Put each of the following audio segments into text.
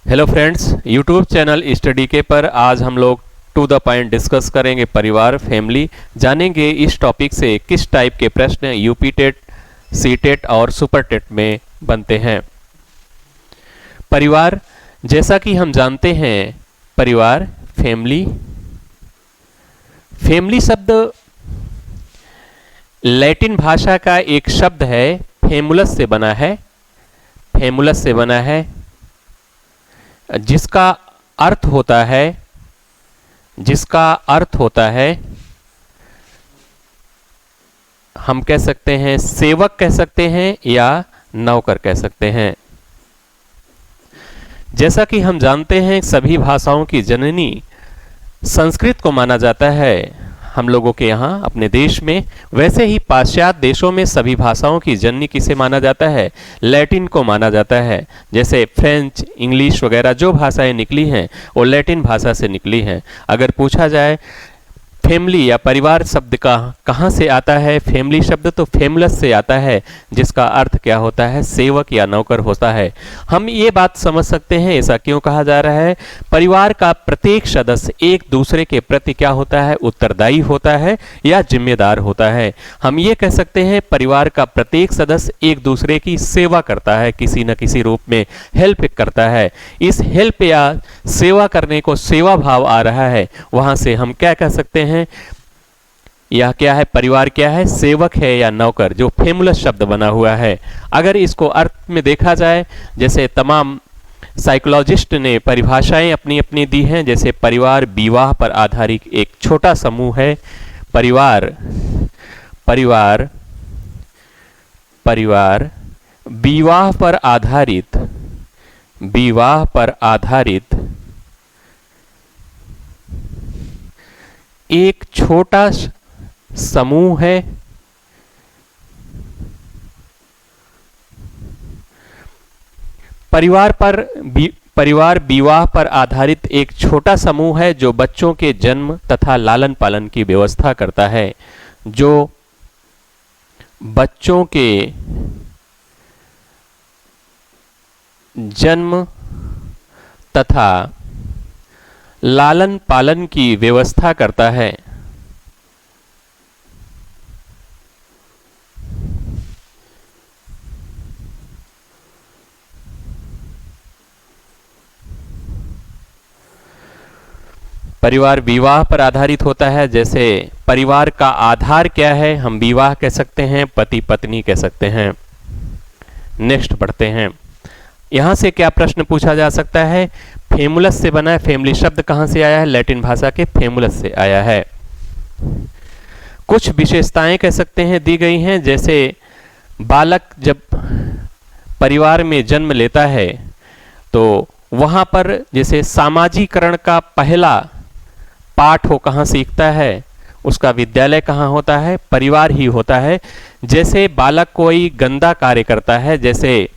Hello friends, YouTube channel study के पर आज हम लोग टू द पॉइंट डिस्कस करेंगे परिवार फैमिली। जानेंगे इस टॉपिक से किस टाइप के प्रश्न यूपी टेट, सी टेट और सुपर टेट में बनते हैं। परिवार, जैसा कि हम जानते हैं, परिवार फैमिली शब्द लैटिन भाषा का एक शब्द है, फैमुलस से बना है। फैमुलस से बना है जिसका अर्थ होता है हम कह सकते हैं सेवक कह सकते हैं या नौकर कह सकते हैं। जैसा कि हम जानते हैं सभी भाषाओं की जननी संस्कृत को माना जाता है हम लोगों के यहाँ अपने देश में, वैसे ही पाश्चात्य देशों में सभी भाषाओं की जननी किसे माना जाता है? लैटिन को माना जाता है। जैसे फ्रेंच, इंग्लिश वगैरह जो भाषाएं निकली हैं वो लैटिन भाषा से निकली हैं। अगर पूछा जाए फैमिली या परिवार शब्द का कहाँ से आता है, फैमिली शब्द तो फैमुलस से आता है, जिसका अर्थ क्या होता है? सेवक या नौकर होता है। हम ये बात समझ सकते हैं ऐसा क्यों कहा जा रहा है? परिवार का प्रत्येक सदस्य एक दूसरे के प्रति क्या होता है? उत्तरदायी होता है या जिम्मेदार होता है। हम ये कह सकते हैं परिवार का प्रत्येक सदस्य एक दूसरे की सेवा करता है, किसी न किसी रूप में हेल्प करता है। इस हेल्प या सेवा करने को सेवा भाव आ रहा है, वहां से हम क्या कह सकते हैं? यह क्या है? परिवार क्या है? सेवक है या नौकर, जो फैमुलस शब्द बना हुआ है। अगर इसको अर्थ में देखा जाए, जैसे तमाम साइकोलॉजिस्ट ने परिभाषाएं अपनी अपनी दी हैं। जैसे परिवार विवाह पर आधारित एक छोटा समूह है। परिवार विवाह पर आधारित एक छोटा समूह है। परिवार विवाह पर आधारित एक छोटा समूह है जो बच्चों के जन्म तथा लालन पालन की व्यवस्था करता है। जो बच्चों के जन्म तथा लालन पालन की व्यवस्था करता है। परिवार विवाह पर आधारित होता है। जैसे परिवार का आधार क्या है? हम विवाह कह सकते हैं, पति पत्नी कह सकते हैं। नेक्स्ट पढ़ते हैं। यहां से क्या प्रश्न पूछा जा सकता है? फैमुलस से बना है। फैमिली शब्द कहां से आया है? लैटिन भाषा के फैमुलस से आया है। कुछ विशेषताएं कह सकते हैं दी गई हैं। जैसे बालक जब परिवार में जन्म लेता है तो वहां पर जैसे सामाजिकरण का पहला पाठ वो कहाँ सीखता है? उसका विद्यालय कहाँ होता है? परिवार ही होता है। जैसे बालक कोई गंदा कार्य करता है, जैसे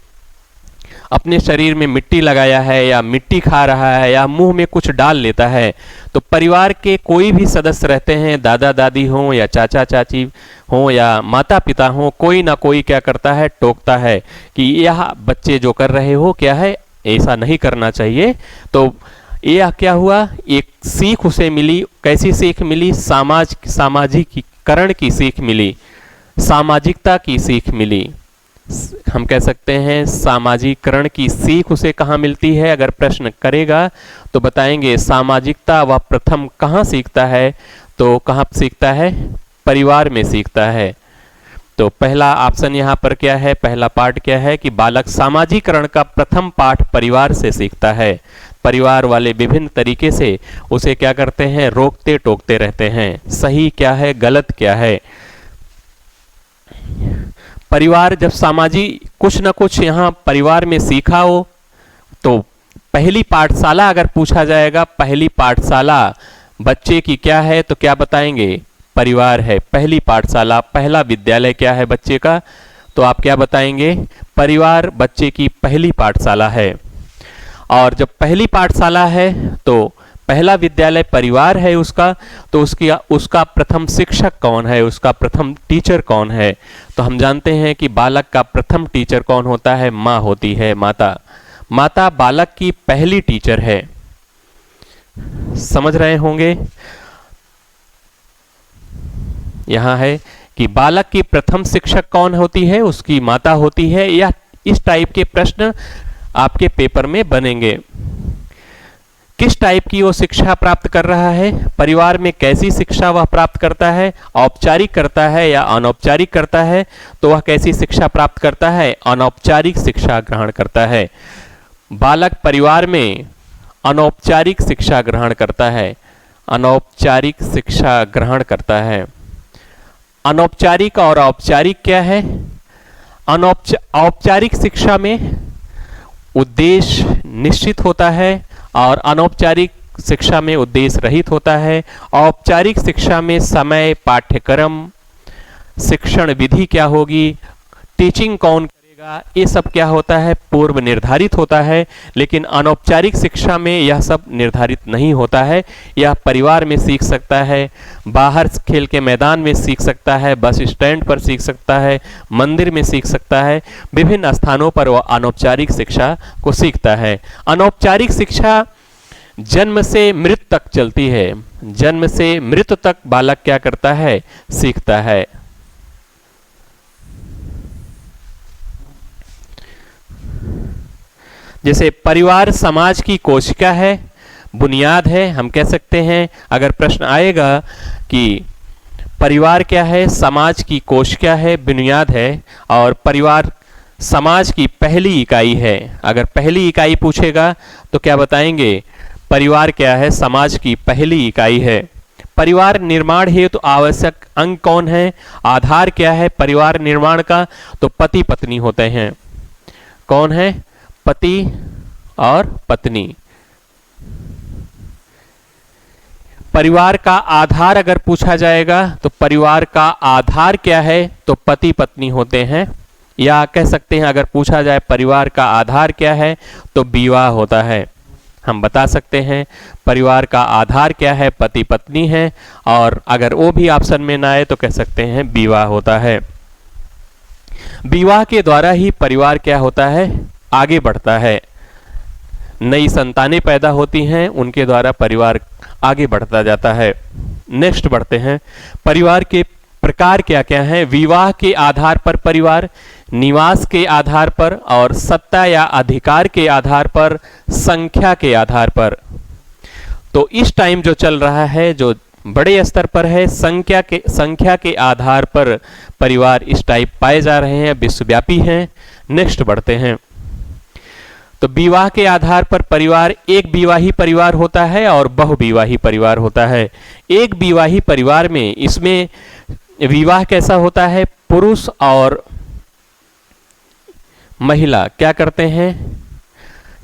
अपने शरीर में मिट्टी लगाया है या मिट्टी खा रहा है या मुंह में कुछ डाल लेता है, तो परिवार के कोई भी सदस्य रहते हैं, दादा दादी हों या चाचा चाची हों या माता पिता हों, कोई ना कोई क्या करता है? टोकता है कि यह बच्चे जो कर रहे हो क्या है, ऐसा नहीं करना चाहिए। तो यह क्या हुआ? एक सीख उसे मिली। कैसी सीख मिली? सामाजिकरण की सीख मिली, सामाजिकता की सीख मिली। हम कह सकते हैं सामाजिकरण की सीख उसे कहाँ मिलती है? अगर प्रश्न करेगा तो बताएंगे सामाजिकता वह प्रथम कहाँ सीखता है? तो कहाँ सीखता है? परिवार में सीखता है। तो पहला ऑप्शन यहाँ पर क्या है? पहला पाठ क्या है कि बालक सामाजिकरण का प्रथम पाठ परिवार से सीखता है। परिवार वाले विभिन्न तरीके से उसे क्या करते हैं? रोकते टोकते रहते हैं। सही क्या है, गलत क्या है। परिवार जब सामाजिक कुछ न कुछ यहाँ परिवार में सीखा हो, तो पहली पाठशाला अगर पूछा जाएगा, पहली पाठशाला बच्चे की क्या है, तो क्या बताएंगे? परिवार है। पहली पाठशाला, पहला विद्यालय क्या है बच्चे का? तो आप क्या बताएंगे? परिवार बच्चे की पहली पाठशाला है। और जब पहली पाठशाला है तो पहला विद्यालय परिवार है उसका, तो उसका प्रथम शिक्षक कौन है? उसका प्रथम टीचर कौन है? तो हम जानते हैं कि बालक का प्रथम टीचर कौन होता है? माँ होती है, माता। माता बालक की पहली टीचर है। समझ रहे होंगे, यहां है कि बालक की प्रथम शिक्षक कौन होती है, उसकी माता होती है। या इस टाइप के प्रश्न आपके पेपर में बनेंगे। किस टाइप की वो शिक्षा प्राप्त कर रहा है, परिवार में कैसी शिक्षा वह प्राप्त करता है, औपचारिक करता है या अनौपचारिक करता है, तो वह कैसी शिक्षा प्राप्त करता है, अनौपचारिक शिक्षा ग्रहण करता है। बालक परिवार में अनौपचारिक शिक्षा ग्रहण करता है, अनौपचारिक शिक्षा ग्रहण करता है। अनौपचारिक और औपचारिक क्या है? औपचारिक शिक्षा में उद्देश्य निश्चित होता है और अनौपचारिक शिक्षा में उद्देश्य रहित होता है। औपचारिक शिक्षा में समय, पाठ्यक्रम, शिक्षण विधि क्या होगी, टीचिंग कौन करेगा, ये सब क्या होता है, पूर्व निर्धारित होता है। लेकिन अनौपचारिक शिक्षा में यह सब निर्धारित नहीं होता है। यह परिवार में सीख सकता है, बाहर खेल के मैदान में सीख सकता है, बस स्टैंड पर सीख सकता है, मंदिर में सीख सकता है, विभिन्न स्थानों पर वह अनौपचारिक शिक्षा को सीखता है। अनौपचारिक शिक्षा जन्म से मृत तक चलती है। जन्म से मृत तक बालक क्या करता है, सीखता है। जैसे परिवार समाज की कोशिका है, बुनियाद है। हम कह सकते हैं, अगर प्रश्न आएगा कि परिवार क्या है, समाज की कोशिका है, बुनियाद है, और परिवार समाज की पहली इकाई है। अगर पहली इकाई पूछेगा तो क्या बताएंगे, परिवार क्या है, समाज की पहली इकाई है। परिवार निर्माण हेतु तो आवश्यक अंग कौन है, आधार क्या है परिवार निर्माण का, तो पति पत्नी होते हैं। कौन है, पति और पत्नी। परिवार का आधार अगर पूछा जाएगा तो परिवार का आधार क्या है, तो पति पत्नी होते हैं। या कह सकते हैं, अगर पूछा जाए परिवार का आधार क्या है, तो विवाह होता है। हम बता सकते हैं परिवार का आधार क्या है, पति पत्नी है। और अगर वो भी ऑप्शन में ना आए तो कह सकते हैं विवाह होता है। विवाह के द्वारा ही परिवार क्या होता है, आगे बढ़ता है। नई संतानें पैदा होती हैं, उनके द्वारा परिवार आगे बढ़ता जाता है। नेक्स्ट बढ़ते हैं, परिवार के प्रकार क्या क्या हैं। विवाह के आधार पर परिवार, निवास के आधार पर, और सत्ता या अधिकार के आधार पर, संख्या के आधार पर। तो इस टाइम जो चल रहा है, जो बड़े स्तर पर है, संख्या के आधार पर परिवार इस टाइप पाए जा रहे हैं, विश्वव्यापी हैं। नेक्स्ट बढ़ते हैं, तो विवाह के आधार पर परिवार एक विवाही परिवार होता है और बहुविवाही परिवार होता है। एक विवाही परिवार में इसमें विवाह कैसा होता है, पुरुष और महिला क्या करते हैं,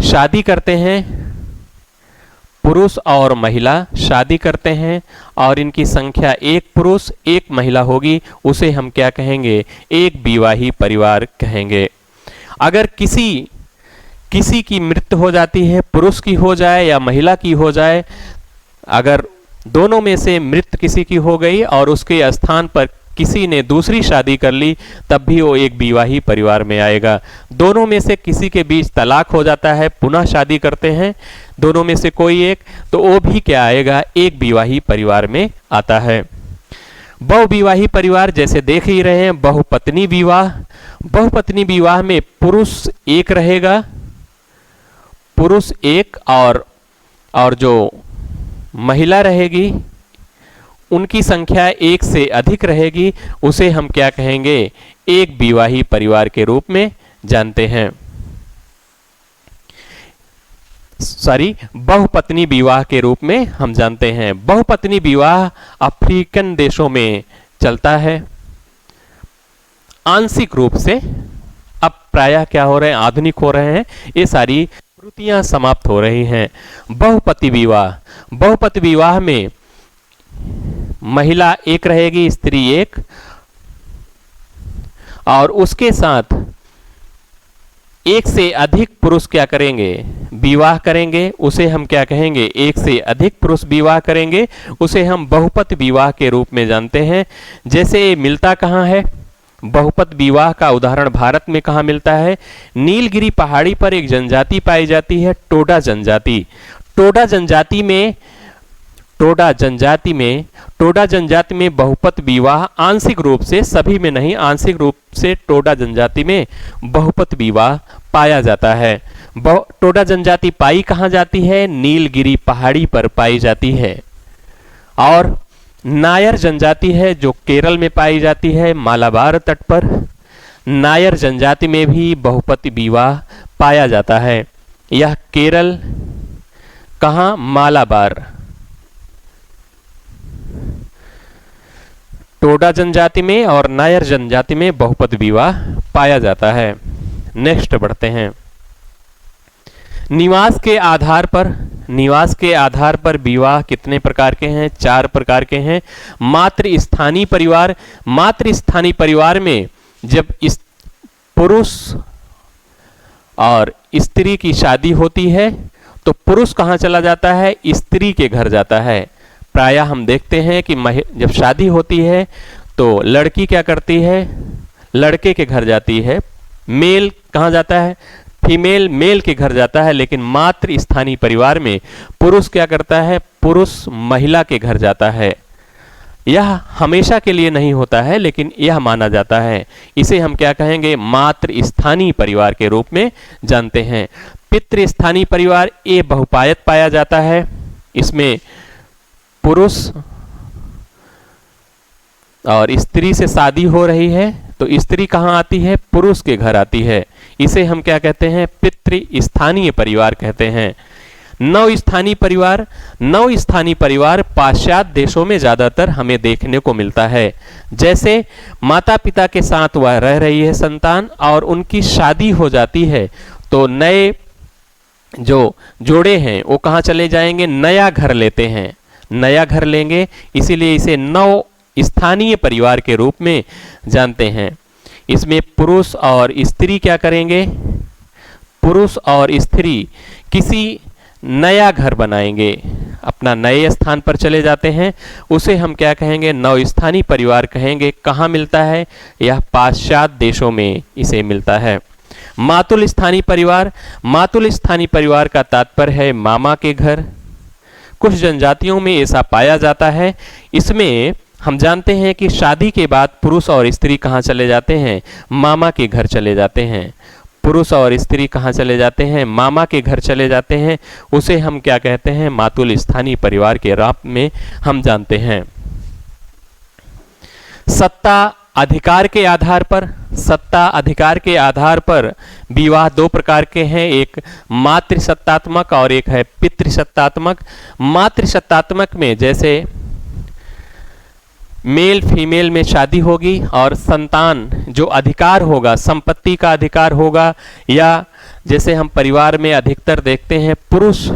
शादी करते हैं। पुरुष और महिला शादी करते हैं और इनकी संख्या एक पुरुष एक महिला होगी, उसे हम क्या कहेंगे, एक विवाही परिवार कहेंगे। अगर किसी की मृत्यु हो जाती है, पुरुष की हो जाए या महिला की हो जाए, अगर दोनों में से मृत्यु किसी की हो गई और उसके स्थान पर किसी ने दूसरी शादी कर ली, तब भी वो एक विवाही परिवार में आएगा। दोनों में से किसी के बीच तलाक हो जाता है, पुनः शादी करते हैं दोनों में से कोई एक, तो वो भी क्या आएगा, एक विवाही परिवार में आता है। बहुविवाही परिवार जैसे देख ही रहे हैं, बहुपत्नी विवाह। बहुपत्नी विवाह में पुरुष एक रहेगा, पुरुष एक, और जो महिला रहेगी उनकी संख्या एक से अधिक रहेगी, उसे हम क्या कहेंगे, एक विवाही परिवार के रूप में जानते हैं। बहुपत्नी विवाह के रूप में हम जानते हैं। बहुपत्नी विवाह अफ्रीकन देशों में चलता है आंशिक रूप से। अब प्रायः क्या हो रहे हैं, आधुनिक हो रहे हैं, ये सारी प्रवृत्तियां समाप्त हो रही हैं। बहुपति विवाह, बहुपति विवाह में महिला एक रहेगी, स्त्री एक, और उसके साथ एक से अधिक पुरुष क्या करेंगे, विवाह करेंगे, उसे हम क्या कहेंगे, एक से अधिक पुरुष विवाह करेंगे, उसे हम बहुपति विवाह के रूप में जानते हैं। जैसे मिलता कहाँ है, बहुपद विवाह का उदाहरण भारत में कहाँ मिलता है? नीलगिरी पहाड़ी पर एक जनजाति पाई जाती है, टोडा जनजाति। टोडा जनजाति में बहुपद विवाह आंशिक रूप से, सभी में नहीं, आंशिक रूप से टोडा जनजाति में बहुपद विवाह पाया जाता है। टोडा जनजाति पाई कहाँ जाती है? नीलगिरी पहाड़ी पर पाई जाती है। और नायर जनजाति है जो केरल में पाई जाती है, मालाबार तट पर। नायर जनजाति में भी बहुपद विवाह पाया जाता है। यह केरल कहाँ? मालाबार। टोडा जनजाति में और नायर जनजाति में बहुपद विवाह पाया जाता है। नेक्स्ट बढ़ते हैं। निवास के आधार पर विवाह कितने प्रकार के हैं? 4 प्रकार के हैं। मातृ स्थानीय परिवार में जब इस पुरुष और स्त्री की शादी होती है तो पुरुष कहाँ चला जाता है? स्त्री के घर जाता है। प्रायः हम देखते हैं कि जब शादी होती है तो लड़की क्या करती है? लड़के के घर जाती है। मेल कहाँ जाता है? फीमेल मेल के घर जाता है। लेकिन मातृ स्थानीय परिवार में पुरुष क्या करता है? पुरुष महिला के घर जाता है। यह हमेशा के लिए नहीं होता है, लेकिन यह माना जाता है। इसे हम क्या कहेंगे? मातृ स्थानीय परिवार के रूप में जानते हैं। पितृ स्थानीय परिवार ये बहुपायत पाया जाता है। इसमें पुरुष और स्त्री से शादी हो रही है तो स्त्री कहाँ आती है? पुरुष के घर आती है। इसे हम क्या कहते हैं? पितृ स्थानीय परिवार कहते हैं। नव स्थानीय परिवार पाश्चात्य देशों में ज्यादातर हमें देखने को मिलता है। जैसे माता पिता के साथ वह रह रही है संतान और उनकी शादी हो जाती है तो नए जो जोड़े हैं वो कहाँ चले जाएंगे? नया घर लेते हैं, नया घर लेंगे। इसीलिए इसे नव स्थानीय परिवार के रूप में जानते हैं। इसमें पुरुष और स्त्री क्या करेंगे? पुरुष और स्त्री किसी नया घर बनाएंगे, अपना नए स्थान पर चले जाते हैं। उसे हम क्या कहेंगे? नव स्थानीय परिवार कहेंगे। कहाँ मिलता है? यह पाश्चात्य देशों में इसे मिलता है। मातुल स्थानीय परिवार का तात्पर्य है मामा के घर। कुछ जनजातियों में ऐसा पाया जाता है। इसमें हम जानते हैं कि शादी के बाद पुरुष और स्त्री कहाँ चले जाते हैं? मामा के घर चले जाते हैं। पुरुष और स्त्री कहाँ चले जाते हैं? मामा के घर चले जाते हैं। उसे हम क्या कहते हैं? मातुल स्थानीय परिवार के रूप में हम जानते हैं। सत्ता अधिकार के आधार पर विवाह 2 प्रकार के हैं। एक मातृसत्तात्मक और एक है पितृसत्तात्मक। मातृसत्तात्मक में जैसे मेल फीमेल में शादी होगी और संतान जो अधिकार होगा, संपत्ति का अधिकार होगा, या जैसे हम परिवार में अधिकतर देखते हैं पुरुष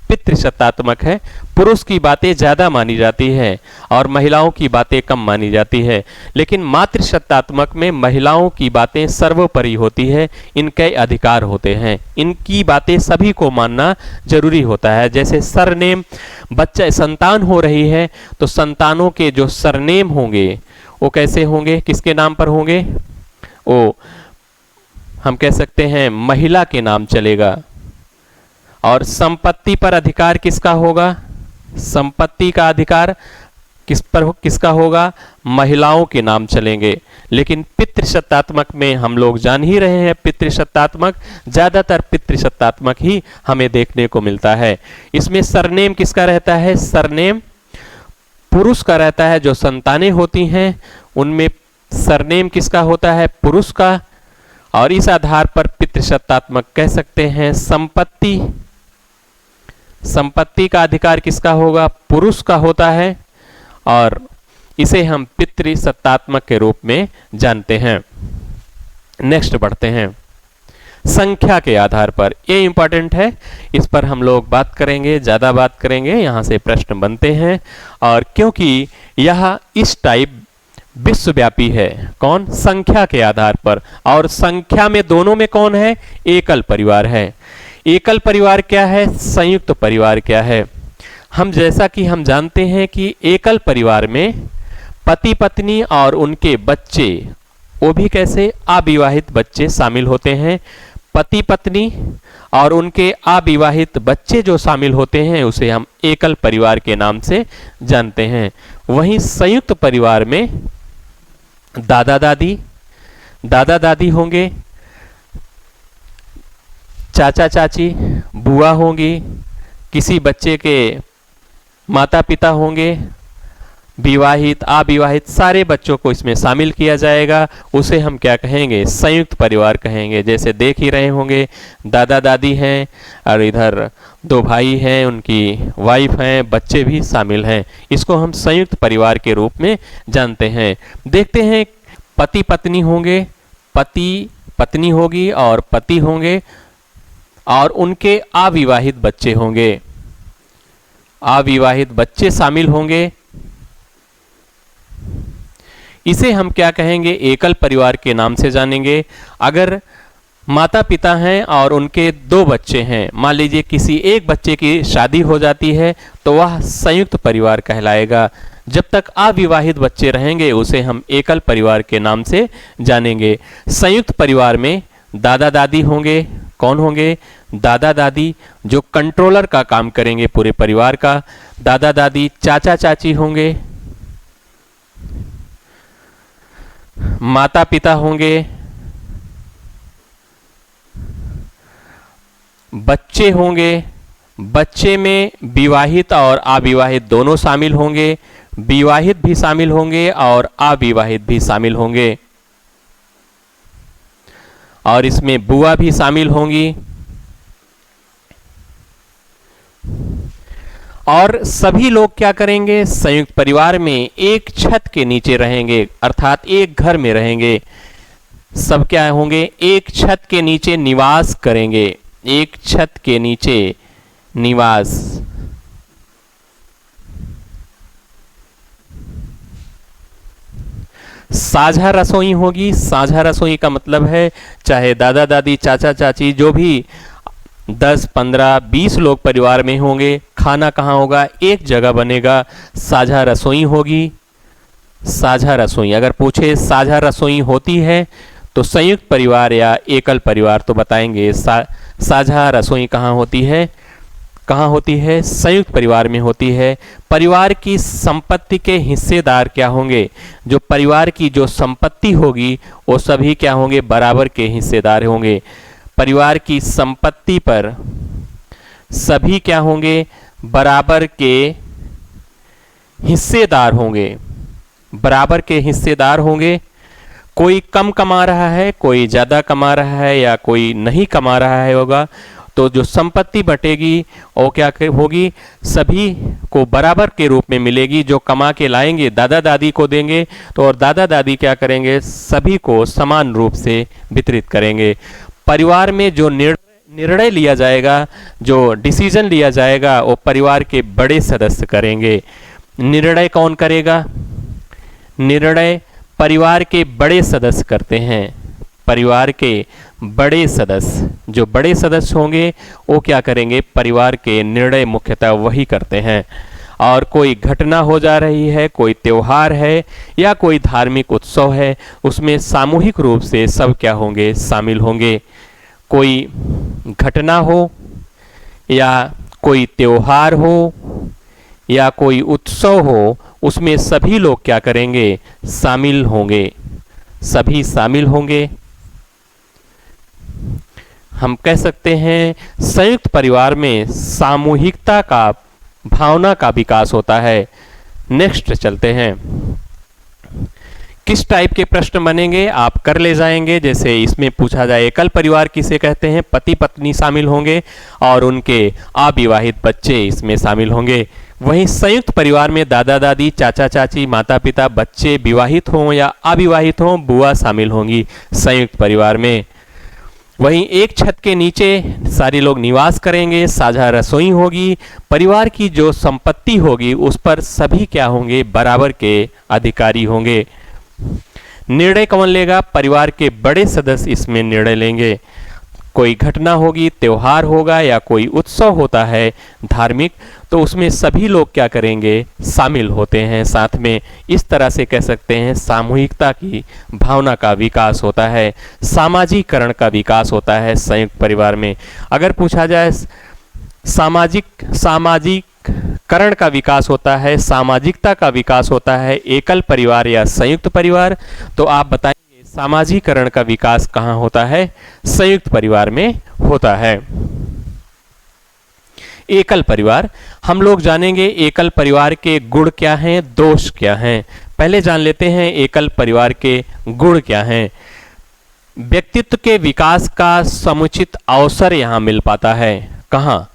पितृसत्तात्मक है, पुरुष की बातें ज़्यादा मानी जाती है और महिलाओं की बातें कम मानी जाती है। लेकिन मातृसत्तात्मक में महिलाओं की बातें सर्वोपरि होती है, इनके अधिकार होते हैं, इनकी बातें सभी को मानना जरूरी होता है। जैसे सरनेम, बच्चा संतान हो रही है तो संतानों के जो सरनेम होंगे वो कैसे होंगे? किसके नाम पर होंगे? वो हम कह सकते हैं महिला के नाम चलेगा। और संपत्ति पर अधिकार किसका होगा? संपत्ति का अधिकार किसका होगा? महिलाओं के नाम चलेंगे। लेकिन पितृसत्तात्मक में हम लोग जान ही रहे हैं, पितृसत्तात्मक ज्यादातर पितृसत्तात्मक ही हमें देखने को मिलता है। इसमें सरनेम किसका रहता है? सरनेम पुरुष का रहता है। जो संतानें होती हैं उनमें सरनेम किसका होता है? पुरुष का। और इस आधार पर पितृसत्तात्मक कह सकते हैं। संपत्ति का अधिकार किसका होगा? पुरुष का होता है और इसे हम पितृसत्तात्मक के रूप में जानते हैं। नेक्स्ट बढ़ते हैं। संख्या के आधार पर, ये इंपॉर्टेंट है, इस पर हम लोग बात करेंगे, ज्यादा बात करेंगे, यहां से प्रश्न बनते हैं। और क्योंकि यह इस टाइप विश्वव्यापी है। कौन? संख्या के आधार पर। और संख्या में दोनों में कौन है? एकल परिवार है। एकल परिवार क्या है? संयुक्त परिवार क्या है? हम जैसा कि हम जानते हैं कि एकल परिवार में पति पत्नी और उनके बच्चे वो भी कैसे, अविवाहित बच्चे शामिल होते हैं। पति पत्नी और उनके अविवाहित बच्चे जो शामिल होते हैं उसे हम एकल परिवार के नाम से जानते हैं। वहीं संयुक्त परिवार में दादा दादी होंगे, चाचा चाची, बुआ होंगी, किसी बच्चे के माता पिता होंगे, विवाहित अविवाहित सारे बच्चों को इसमें शामिल किया जाएगा। उसे हम क्या कहेंगे, संयुक्त परिवार कहेंगे। जैसे देख ही रहे होंगे, दादा दादी हैं और इधर 2 भाई हैं, उनकी वाइफ हैं, बच्चे भी शामिल हैं। इसको हम संयुक्त परिवार के रूप में जानते हैं। देखते हैं, पति पत्नी होंगे, पति पत्नी होगी और पति होंगे और उनके अविवाहित बच्चे होंगे, अविवाहित बच्चे शामिल होंगे। इसे हम क्या कहेंगे, एकल परिवार के नाम से जानेंगे। अगर माता पिता हैं और उनके 2 बच्चे हैं, मान लीजिए किसी एक बच्चे की शादी हो जाती है तो वह संयुक्त परिवार कहलाएगा। जब तक अविवाहित बच्चे रहेंगे उसे हम एकल परिवार के नाम से जानेंगे। संयुक्त परिवार में दादा दादी होंगे। कौन होंगे, दादा दादी जो कंट्रोलर का काम करेंगे पूरे परिवार का। दादा दादी, चाचा चाची होंगे, माता पिता होंगे, बच्चे होंगे। बच्चे में विवाहित और अविवाहित दोनों शामिल होंगे, विवाहित भी शामिल होंगे और अविवाहित भी शामिल होंगे और इसमें बुआ भी शामिल होंगी। और सभी लोग क्या करेंगे, संयुक्त परिवार में एक छत के नीचे रहेंगे, अर्थात एक घर में रहेंगे। सब क्या होंगे, एक छत के नीचे निवास करेंगे, एक छत के नीचे निवास। साझा रसोई होगी। साझा रसोई का मतलब है चाहे दादा दादी, चाचा चाची, जो भी 10, 15, 20 लोग परिवार में होंगे, खाना कहाँ होगा, एक जगह बनेगा, साझा रसोई होगी। साझा रसोई, अगर पूछे साझा रसोई होती है तो संयुक्त परिवार या एकल परिवार, तो बताएंगे साझा रसोई कहाँ होती है, कहाँ होती है, संयुक्त परिवार में होती है। परिवार की संपत्ति के हिस्सेदार क्या होंगे, जो परिवार की जो संपत्ति होगी वो सभी क्या होंगे, बराबर के हिस्सेदार होंगे। परिवार की संपत्ति पर सभी क्या होंगे, बराबर के हिस्सेदार होंगे, बराबर के हिस्सेदार होंगे। कोई कम कमा रहा है, कोई ज़्यादा कमा रहा है या कोई नहीं कमा रहा है होगा, तो जो संपत्ति बटेगी वो क्या होगी, सभी को बराबर के रूप में मिलेगी। जो कमा के लाएंगे दादा दादी को देंगे, तो और दादा दादी क्या करेंगे, सभी को समान रूप से वितरित करेंगे। परिवार में जो निर्णय लिया जाएगा, जो डिसीजन लिया जाएगा, वो परिवार के बड़े सदस्य करेंगे। निर्णय कौन करेगा, निर्णय परिवार के बड़े सदस्य करते हैं। परिवार के बड़े सदस्य, जो बड़े सदस्य होंगे वो क्या करेंगे, परिवार के निर्णय मुख्यतः वही करते हैं। और कोई घटना हो जा रही है, कोई त्योहार है या कोई धार्मिक उत्सव है, उसमें सामूहिक रूप से सब क्या होंगे, शामिल होंगे। कोई घटना हो या कोई त्योहार हो या कोई उत्सव हो, उसमें सभी लोग क्या करेंगे, शामिल होंगे, सभी शामिल होंगे। हम कह सकते हैं संयुक्त परिवार में सामूहिकता का भावना का विकास होता है। नेक्स्ट चलते हैं, किस टाइप के प्रश्न बनेंगे आप कर ले जाएंगे। जैसे इसमें पूछा जाए एकल परिवार किसे कहते हैं, पति पत्नी शामिल होंगे और उनके अविवाहित बच्चे इसमें शामिल होंगे। वहीं संयुक्त परिवार में दादा दादी, चाचा चाची, माता पिता, बच्चे विवाहित हों या अविवाहित हों, बुआ शामिल होंगी संयुक्त परिवार में। वहीं एक छत के नीचे सारे लोग निवास करेंगे, साझा रसोई होगी, परिवार की जो संपत्ति होगी उस पर सभी क्या होंगे, बराबर के अधिकारी होंगे। निर्णय कौन लेगा, परिवार के बड़े सदस्य इसमें निर्णय लेंगे। कोई घटना होगी, त्योहार होगा या कोई उत्सव होता है धार्मिक, तो उसमें सभी लोग क्या करेंगे, शामिल होते हैं साथ में। इस तरह से कह सकते हैं सामूहिकता की भावना का विकास होता है, सामाजिकरण का विकास होता है संयुक्त परिवार में। अगर पूछा जाए सामाजिकरण का विकास होता है, सामाजिकता का विकास होता है एकल परिवार या संयुक्त परिवार, तो आप बताएंगे सामाजिकरण का विकास कहाँ होता है, संयुक्त परिवार में होता है। एकल परिवार, हम लोग जानेंगे एकल परिवार के गुण क्या हैं, दोष क्या हैं। पहले जान लेते हैं एकल परिवार के गुण क्या हैं। व्यक्तित्व के विकास का समुचित अवसर यहाँ मिल पाता है। कहाँ?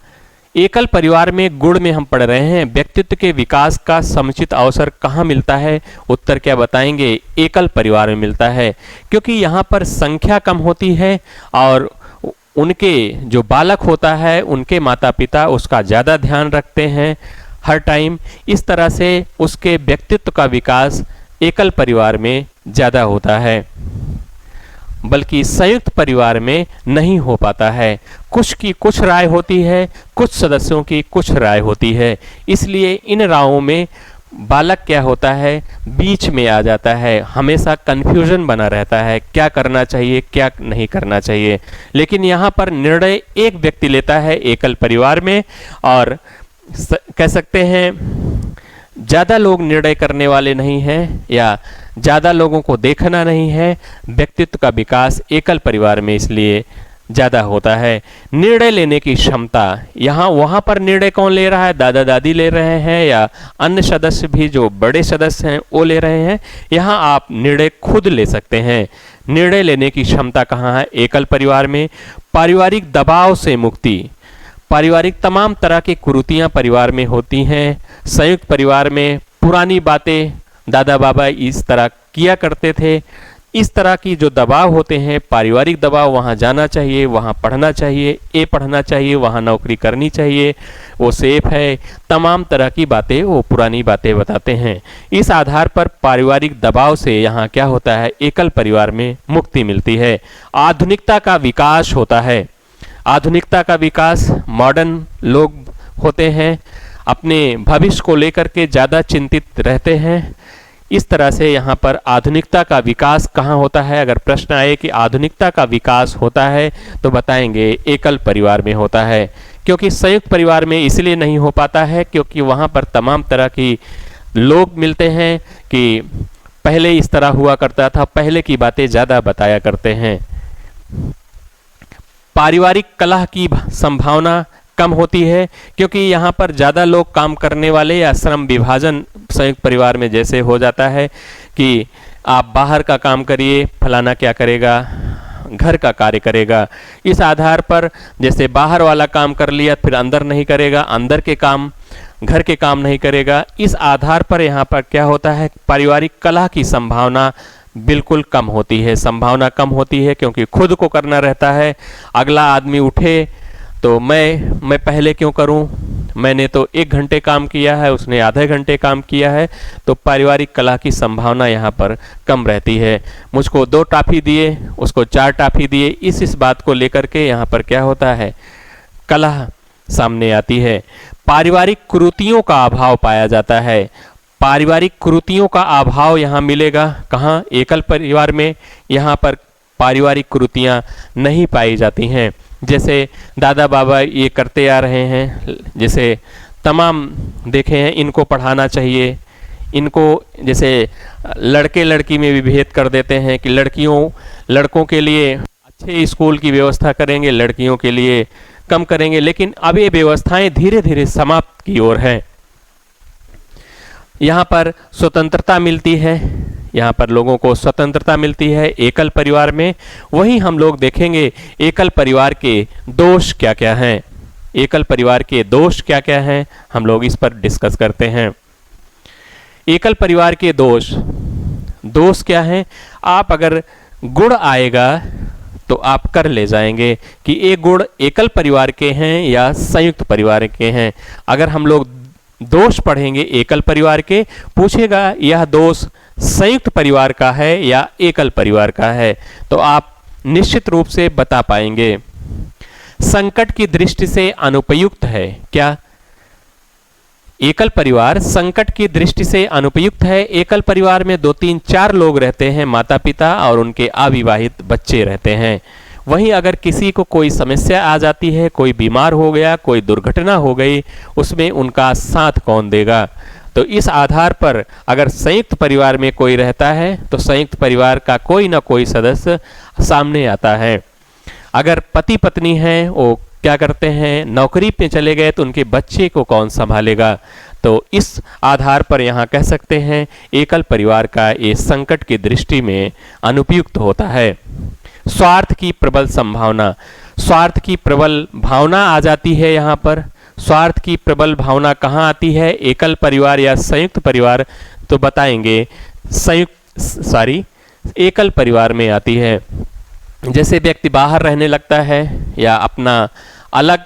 एकल परिवार में गुण में हम पढ़ रहे हैं, व्यक्तित्व के विकास का समुचित अवसर कहाँ मिलता है? उत्तर क्या बताएंगे? एकल परिवार में मिलता है, क्योंकि यहाँ पर संख्या कम होती है और उनके जो बालक होता है उनके माता पिता उसका ज़्यादा ध्यान रखते हैं हर टाइम। इस तरह से उसके व्यक्तित्व का विकास एकल परिवार में ज़्यादा होता है, बल्कि संयुक्त परिवार में नहीं हो पाता है। कुछ की कुछ राय होती है, कुछ सदस्यों की कुछ राय होती है, इसलिए इन रायों में बालक क्या होता है, बीच में आ जाता है, हमेशा कन्फ्यूजन बना रहता है, क्या करना चाहिए क्या नहीं करना चाहिए। लेकिन यहाँ पर निर्णय एक व्यक्ति लेता है एकल परिवार में, और कह सकते हैं ज़्यादा लोग निर्णय करने वाले नहीं हैं या ज़्यादा लोगों को देखना नहीं है। व्यक्तित्व का विकास एकल परिवार में इसलिए ज़्यादा होता है। निर्णय लेने की क्षमता, यहाँ वहाँ पर निर्णय कौन ले रहा है, दादा दादी ले रहे हैं या अन्य सदस्य भी जो बड़े सदस्य हैं वो ले रहे हैं। यहाँ आप निर्णय खुद ले सकते हैं। निर्णय लेने की क्षमता कहाँ है? एकल परिवार में। पारिवारिक दबाव से मुक्ति, पारिवारिक तमाम तरह की कुरीतियाँ परिवार में होती हैं। संयुक्त परिवार में पुरानी बातें दादा बाबा इस तरह किया करते थे, इस तरह की जो दबाव होते हैं, पारिवारिक दबाव, वहाँ जाना चाहिए, वहाँ पढ़ना चाहिए, ये पढ़ना चाहिए, वहाँ नौकरी करनी चाहिए, वो सेफ है, तमाम तरह की बातें वो पुरानी बातें बताते हैं। इस आधार पर पारिवारिक दबाव से यहाँ क्या होता है, एकल परिवार में मुक्ति मिलती है। आधुनिकता का विकास होता है। आधुनिकता का विकास, मॉडर्न लोग होते हैं, अपने भविष्य को लेकर के ज़्यादा चिंतित रहते हैं। इस तरह से यहाँ पर आधुनिकता का विकास कहाँ होता है? अगर प्रश्न आए कि आधुनिकता का विकास होता है तो बताएंगे एकल परिवार में होता है, क्योंकि संयुक्त परिवार में इसलिए नहीं हो पाता है क्योंकि वहाँ पर तमाम तरह की लोग मिलते हैं कि पहले इस तरह हुआ करता था, पहले की बातें ज़्यादा बताया करते हैं। पारिवारिक कलह की संभावना कम होती है, क्योंकि यहाँ पर ज़्यादा लोग काम करने वाले या श्रम विभाजन संयुक्त परिवार में जैसे हो जाता है कि आप बाहर का काम करिए, फलाना क्या करेगा, घर का कार्य करेगा। इस आधार पर जैसे बाहर वाला काम कर लिया फिर अंदर नहीं करेगा, अंदर के काम घर के काम नहीं करेगा। इस आधार पर यहाँ पर क्या होता है, पारिवारिक कलह की संभावना बिल्कुल कम होती है, संभावना कम होती है, क्योंकि खुद को करना रहता है। अगला आदमी उठे तो मैं पहले क्यों करूं, मैंने तो 1 घंटे काम किया है, उसने आधे घंटे काम किया है, तो पारिवारिक कलह की संभावना यहाँ पर कम रहती है। मुझको 2 टॉफी दिए, उसको 4 टॉफी दिए, इस बात को लेकर के यहाँ पर क्या होता है, कलह सामने आती है। पारिवारिक कुरीतियों का अभाव पाया जाता है। पारिवारिक कुरीतियों का अभाव यहाँ मिलेगा कहाँ? एकल परिवार में। यहाँ पर पारिवारिक कुरीतियाँ नहीं पाई जाती हैं। जैसे दादा बाबा ये करते आ रहे हैं, जैसे तमाम देखे हैं, इनको पढ़ाना चाहिए, इनको जैसे लड़के लड़की में भी भेद कर देते हैं कि लड़कों के लिए अच्छे स्कूल की व्यवस्था करेंगे, लड़कियों के लिए कम करेंगे। लेकिन अब ये व्यवस्थाएं धीरे धीरे समाप्त की ओर है। यहाँ पर स्वतंत्रता मिलती है, यहाँ पर लोगों को स्वतंत्रता मिलती है एकल परिवार में। वहीं हम लोग देखेंगे एकल परिवार के दोष क्या क्या हैं। एकल परिवार के दोष क्या क्या हैं, हम लोग इस पर डिस्कस करते हैं। एकल परिवार के दोष क्या हैं? आप अगर गुण आएगा तो आप कर ले जाएंगे कि ये गुण एकल परिवार के हैं या संयुक्त परिवार के हैं। अगर हम लोग दोष पढ़ेंगे एकल परिवार के, पूछेगा यह दोष संयुक्त परिवार का है या एकल परिवार का है, तो आप निश्चित रूप से बता पाएंगे। संकट की दृष्टि से अनुपयुक्त है। क्या एकल परिवार संकट की दृष्टि से अनुपयुक्त है? एकल परिवार में 2, 3, 4 लोग रहते हैं, माता पिता और उनके अविवाहित बच्चे रहते हैं। वहीं अगर किसी को कोई समस्या आ जाती है, कोई बीमार हो गया, कोई दुर्घटना हो गई, उसमें उनका साथ कौन देगा? तो इस आधार पर अगर संयुक्त परिवार में कोई रहता है तो संयुक्त परिवार का कोई ना कोई सदस्य सामने आता है। अगर पति पत्नी हैं, वो क्या करते हैं, नौकरी पे चले गए, तो उनके बच्चे को कौन संभालेगा? तो इस आधार पर यहाँ कह सकते हैं एकल परिवार का ये संकट की दृष्टि में अनुपयुक्त होता है। स्वार्थ की प्रबल संभावना, स्वार्थ की प्रबल भावना आ जाती है यहाँ पर। स्वार्थ की प्रबल भावना कहाँ आती है, एकल परिवार या संयुक्त परिवार? तो बताएंगे एकल परिवार में आती है। जैसे व्यक्ति बाहर रहने लगता है या अपना अलग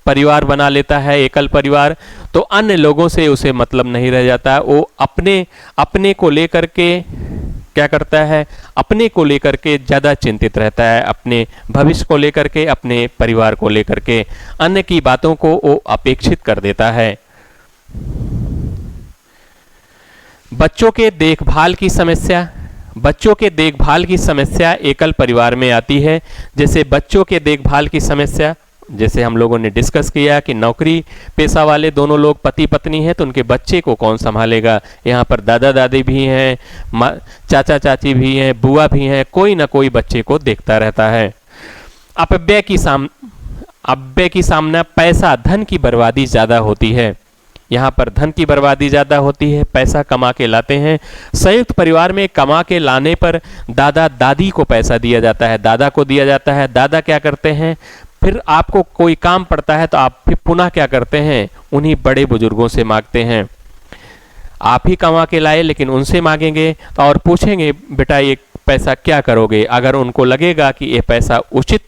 परिवार बना लेता है, एकल परिवार, तो अन्य लोगों से उसे मतलब नहीं रह जाता। वो अपने को लेकर के क्या करता है, अपने को लेकर के ज़्यादा चिंतित रहता है, अपने भविष्य को लेकर के, अपने परिवार को लेकर के। अन्य की बातों को वो अपेक्षित कर देता है। बच्चों के देखभाल की समस्या, बच्चों के देखभाल की समस्या एकल परिवार में आती है। जैसे बच्चों के देखभाल की समस्या, जैसे हम लोगों ने डिस्कस किया कि नौकरी पेशा वाले दोनों लोग पति पत्नी हैं, तो उनके बच्चे को कौन संभालेगा? यहाँ पर दादा दादी भी हैं, चाचा चाची भी हैं, बुआ भी हैं, कोई ना कोई बच्चे को देखता रहता है। अपव्यय की सामना पैसा, धन की बर्बादी ज़्यादा होती है। यहाँ पर धन की बर्बादी ज़्यादा होती है, पैसा कमा के लाते हैं। संयुक्त परिवार में कमा के लाने पर दादा दादी को पैसा दिया जाता है, दादा को दिया जाता है। दादा क्या करते हैं, फिर आपको कोई काम पड़ता है तो आप फिर पुनः क्या करते हैं, उन्हीं बड़े बुजुर्गों से मांगते हैं। आप ही कमा के लाए लेकिन उनसे मांगेंगे और पूछेंगे बेटा ये पैसा क्या करोगे? अगर उनको लगेगा कि ये पैसा उचित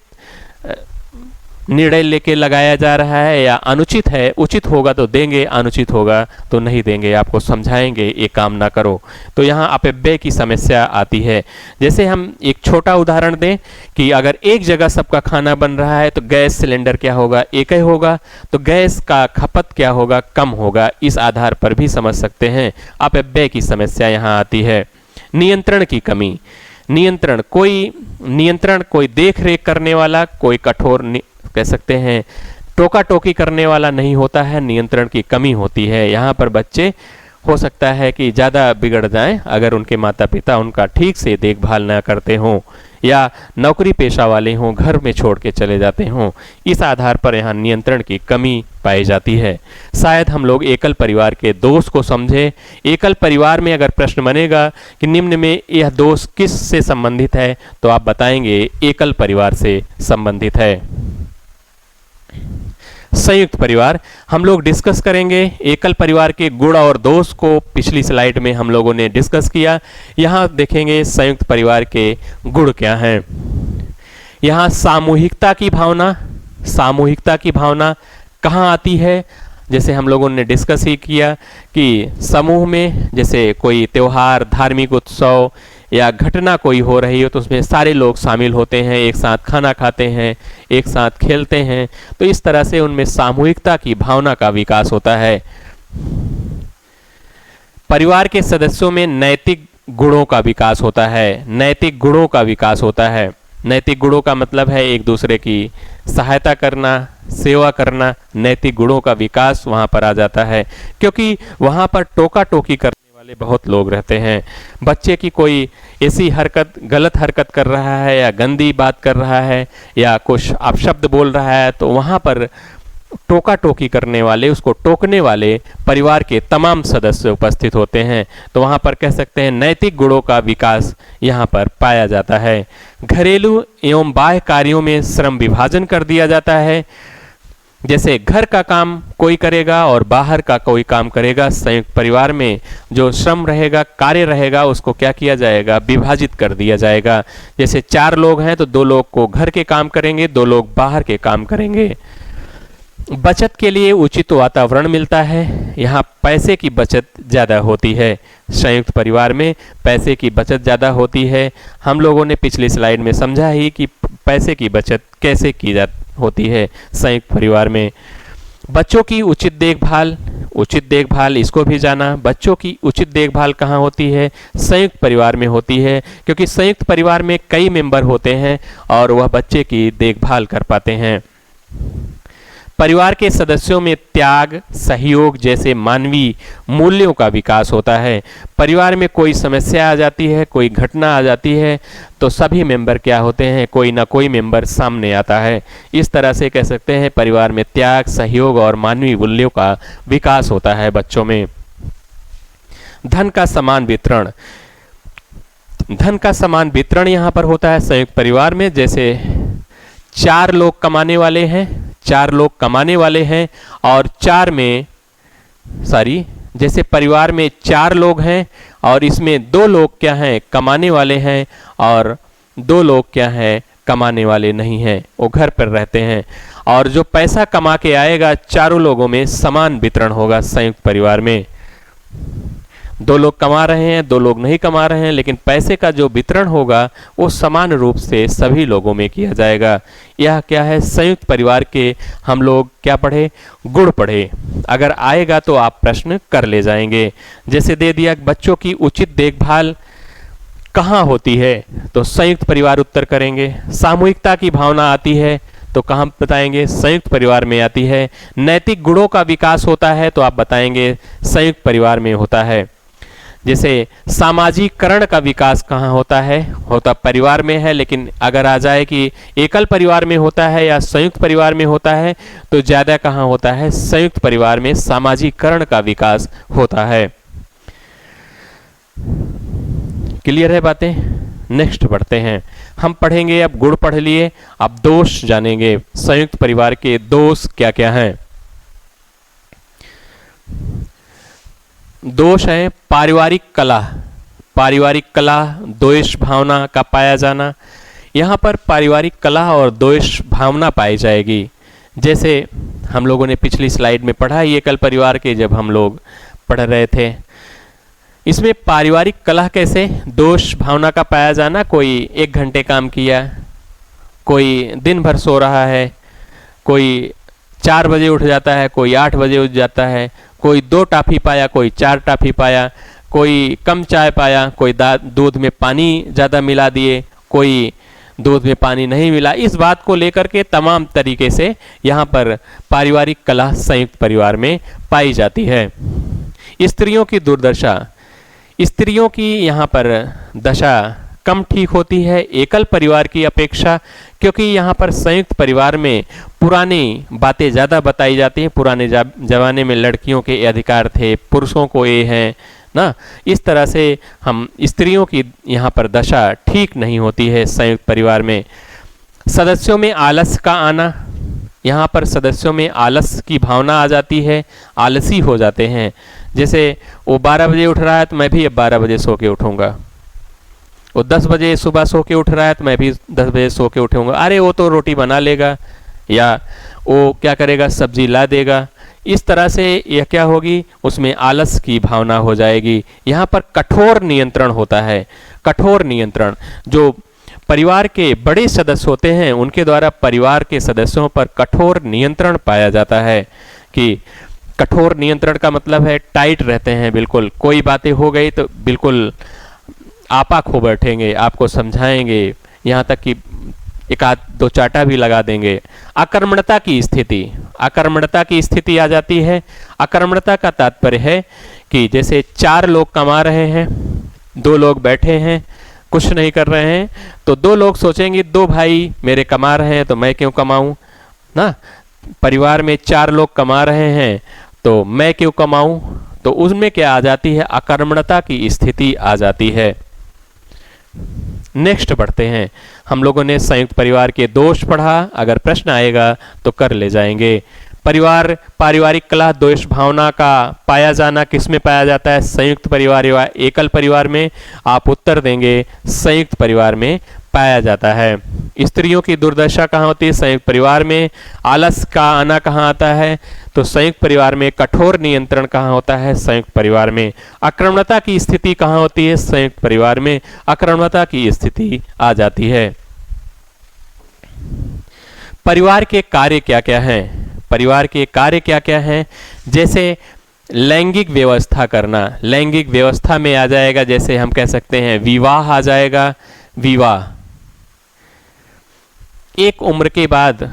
निर्णय लेके लगाया जा रहा है या अनुचित है, उचित होगा तो देंगे, अनुचित होगा तो नहीं देंगे, आपको समझाएंगे ये काम ना करो। तो यहाँ अपव्यय की समस्या आती है। जैसे हम एक छोटा उदाहरण दें कि अगर एक जगह सबका खाना बन रहा है तो गैस सिलेंडर क्या होगा, एक ही होगा, तो गैस का खपत क्या होगा, कम होगा। इस आधार पर भी समझ सकते हैं अपव्यय की समस्या यहाँ आती है। नियंत्रण की कमी, नियंत्रण कोई देख रेख करने वाला, कोई कठोर कह सकते हैं टोका टोकी करने वाला नहीं होता है, नियंत्रण की कमी होती है। यहाँ पर बच्चे हो सकता है कि ज़्यादा बिगड़ जाएं अगर उनके माता पिता उनका ठीक से देखभाल ना करते हों या नौकरी पेशा वाले हों, घर में छोड़ के चले जाते हों। इस आधार पर यहाँ नियंत्रण की कमी पाई जाती है। शायद हम लोग एकल परिवार के दोष को समझें। एकल परिवार में अगर प्रश्न बनेगा कि निम्न में यह दोष किस से संबंधित है, तो आप बताएंगे एकल परिवार से संबंधित है। संयुक्त परिवार हम लोग डिस्कस करेंगे। एकल परिवार के गुण और दोष को पिछली स्लाइड में हम लोगों ने डिस्कस किया। यहाँ देखेंगे संयुक्त परिवार के गुण क्या हैं। यहाँ सामूहिकता की भावना कहाँ आती है? जैसे हम लोगों ने डिस्कस ही किया कि समूह में जैसे कोई त्योहार, धार्मिक उत्सव या घटना कोई हो रही हो तो उसमें सारे लोग शामिल होते हैं, एक साथ खाना खाते हैं, एक साथ खेलते हैं, तो इस तरह से उनमें सामूहिकता की भावना का विकास होता है। परिवार के सदस्यों में नैतिक गुणों का विकास होता है। नैतिक गुणों का विकास होता है। नैतिक गुणों का मतलब है एक दूसरे की सहायता करना, सेवा करना। नैतिक गुणों का विकास वहाँ पर आ जाता है, क्योंकि वहाँ पर टोका टोकी करने वाले बहुत लोग रहते हैं। बच्चे की कोई ऐसी हरकत, गलत हरकत कर रहा है या गंदी बात कर रहा है या कुछ अपशब्द बोल रहा है, तो वहाँ पर टोका टोकी करने वाले, उसको टोकने वाले परिवार के तमाम सदस्य उपस्थित होते हैं। तो वहाँ पर कह सकते हैं नैतिक गुणों का विकास यहाँ पर पाया जाता है। घरेलू एवं बाह्य कार्यों में श्रम विभाजन कर दिया जाता है। जैसे घर का काम कोई करेगा और बाहर का कोई काम करेगा। संयुक्त परिवार में जो श्रम रहेगा, कार्य रहेगा, उसको क्या किया जाएगा, विभाजित कर दिया जाएगा। जैसे 4 लोग हैं तो 2 लोग को घर के काम करेंगे, 2 लोग बाहर के काम करेंगे। बचत के लिए उचित वातावरण मिलता है। यहाँ पैसे की बचत ज़्यादा होती है। संयुक्त परिवार में पैसे की बचत ज़्यादा होती है। हम लोगों ने पिछली स्लाइड में समझा ही कि पैसे की बचत कैसे की होती है संयुक्त परिवार में। बच्चों की उचित देखभाल इसको भी जाना। बच्चों की उचित देखभाल कहाँ होती है? संयुक्त परिवार में होती है, क्योंकि संयुक्त परिवार में कई मेंबर होते हैं और वह बच्चे की देखभाल कर पाते हैं। परिवार के सदस्यों में त्याग, सहयोग जैसे मानवीय मूल्यों का विकास होता है। परिवार में कोई समस्या आ जाती है, कोई घटना आ जाती है, तो सभी मेंबर क्या होते हैं? कोई ना कोई मेंबर सामने आता है। इस तरह से कह सकते हैं परिवार में त्याग, सहयोग और मानवीय मूल्यों का विकास होता है बच्चों में। धन का समान वितरण। धन का समान वितरण यहाँ पर होता है संयुक्त परिवार में। जैसे चार लोग कमाने वाले हैं और जैसे परिवार में 4 लोग हैं और इसमें 2 लोग क्या हैं? कमाने वाले हैं और 2 लोग क्या हैं? कमाने वाले नहीं हैं, वो घर पर रहते हैं। और जो पैसा कमा के आएगा चारों लोगों में समान वितरण होगा संयुक्त परिवार में। 2 लोग कमा रहे हैं, 2 लोग नहीं कमा रहे हैं, लेकिन पैसे का जो वितरण होगा वो समान रूप से सभी लोगों में किया जाएगा। यह क्या है? संयुक्त परिवार के हम लोग क्या पढ़े? गुण पढ़े। अगर आएगा तो आप प्रश्न कर ले जाएंगे। जैसे दे दिया बच्चों की उचित देखभाल कहाँ होती है, तो संयुक्त परिवार उत्तर करेंगे। सामूहिकता की भावना आती है तो कहाँ बताएंगे? संयुक्त परिवार में आती है। नैतिक गुणों का विकास होता है तो आप बताएंगे संयुक्त परिवार में होता है। जैसे सामाजिकरण का विकास कहाँ होता है? होता परिवार में है, लेकिन अगर आ जाए कि एकल परिवार में होता है या संयुक्त परिवार में होता है तो ज़्यादा कहाँ होता है? संयुक्त परिवार में सामाजिकरण का विकास होता है। क्लियर है बातें? नेक्स्ट बढ़ते हैं। हम पढ़ेंगे, अब गुण पढ़ लिए, अब दोष जानेंगे। संयुक्त परिवार के दोष क्या क्या हैं? दोष है पारिवारिक कला, द्वेष भावना का पाया जाना। यहाँ पर पारिवारिक कला और द्वेष भावना पाई जाएगी। जैसे हम लोगों ने पिछली स्लाइड में पढ़ा, ये एकल परिवार के जब हम लोग पढ़ रहे थे, इसमें पारिवारिक कला कैसे? दोष भावना का पाया जाना। कोई 1 घंटे काम किया, कोई दिन भर सो रहा है, कोई 4 बजे उठ जाता है, कोई 8 बजे उठ जाता है, कोई 2 टॉफी पाया, कोई 4 टॉफी पाया, कोई कम चाय पाया, कोई दूध में पानी ज़्यादा मिला दिए, कोई दूध में पानी नहीं मिला। इस बात को लेकर के तमाम तरीके से यहाँ पर पारिवारिक कला संयुक्त परिवार में पाई जाती है। स्त्रियों की दुर्दशा, स्त्रियों की यहाँ पर दशा कम ठीक होती है एकल परिवार की अपेक्षा, क्योंकि यहाँ पर संयुक्त परिवार में पुरानी बातें ज़्यादा बताई जाती हैं। पुराने ज़माने में लड़कियों के अधिकार थे, पुरुषों को ये हैं ना। इस तरह से हम स्त्रियों की यहाँ पर दशा ठीक नहीं होती है संयुक्त परिवार में। सदस्यों में आलस का आना, यहाँ पर सदस्यों में आलस की भावना आ जाती है, आलसी हो जाते हैं। जैसे वो 12 बजे उठ रहा है तो मैं भी अब 12 बजे सो के उठूँगा, वो 10 बजे सुबह सो के उठ रहा है तो मैं भी 10 बजे सो के उठूँगा। अरे वो तो रोटी बना लेगा या वो क्या करेगा, सब्जी ला देगा। इस तरह से यह क्या होगी, उसमें आलस की भावना हो जाएगी। यहाँ पर कठोर नियंत्रण होता है। कठोर नियंत्रण, जो परिवार के बड़े सदस्य होते हैं उनके द्वारा परिवार के सदस्यों पर कठोर नियंत्रण पाया जाता है। कि कठोर नियंत्रण का मतलब है टाइट रहते हैं बिल्कुल। कोई बातें हो गई तो बिल्कुल आपा खो बैठेंगे, आपको समझाएंगे, यहाँ तक कि 1-2 चाटा भी लगा देंगे। आक्रमणता की स्थिति आ जाती है। आक्रमणता का तात्पर्य है कि जैसे 4 लोग कमा रहे हैं, 2 लोग बैठे हैं, कुछ नहीं कर रहे हैं, तो 2 लोग सोचेंगे 2 भाई मेरे कमा रहे हैं तो मैं क्यों कमाऊं ना। परिवार में 4 लोग कमा रहे हैं तो मैं क्यों कमाऊं, तो उसमें क्या आ जाती है, आक्रमणता की स्थिति आ जाती है। नेक्स्ट बढ़ते हैं। हम लोगों ने संयुक्त परिवार के दोष पढ़ा, अगर प्रश्न आएगा तो कर ले जाएंगे। पारिवारिक कलह द्वेष भावना का पाया जाना किस में पाया जाता है, संयुक्त परिवार या एकल परिवार में? आप उत्तर देंगे संयुक्त परिवार में पाया जाता है। स्त्रियों की दुर्दशा कहाँ होती है, संयुक्त परिवार में। आलस का आना कहाँ आता है, तो संयुक्त परिवार में। कठोर नियंत्रण कहाँ होता है, संयुक्त परिवार में। आक्रमणता की स्थिति कहाँ होती है, संयुक्त परिवार में। आक्रमणता की स्थिति आ जाती है। परिवार के कार्य क्या क्या हैं? परिवार के कार्य क्या क्या हैं? जैसे लैंगिक व्यवस्था करना, लैंगिक व्यवस्था में आ जाएगा, जैसे हम कह सकते हैं विवाह आ जाएगा। विवाह एक उम्र के बाद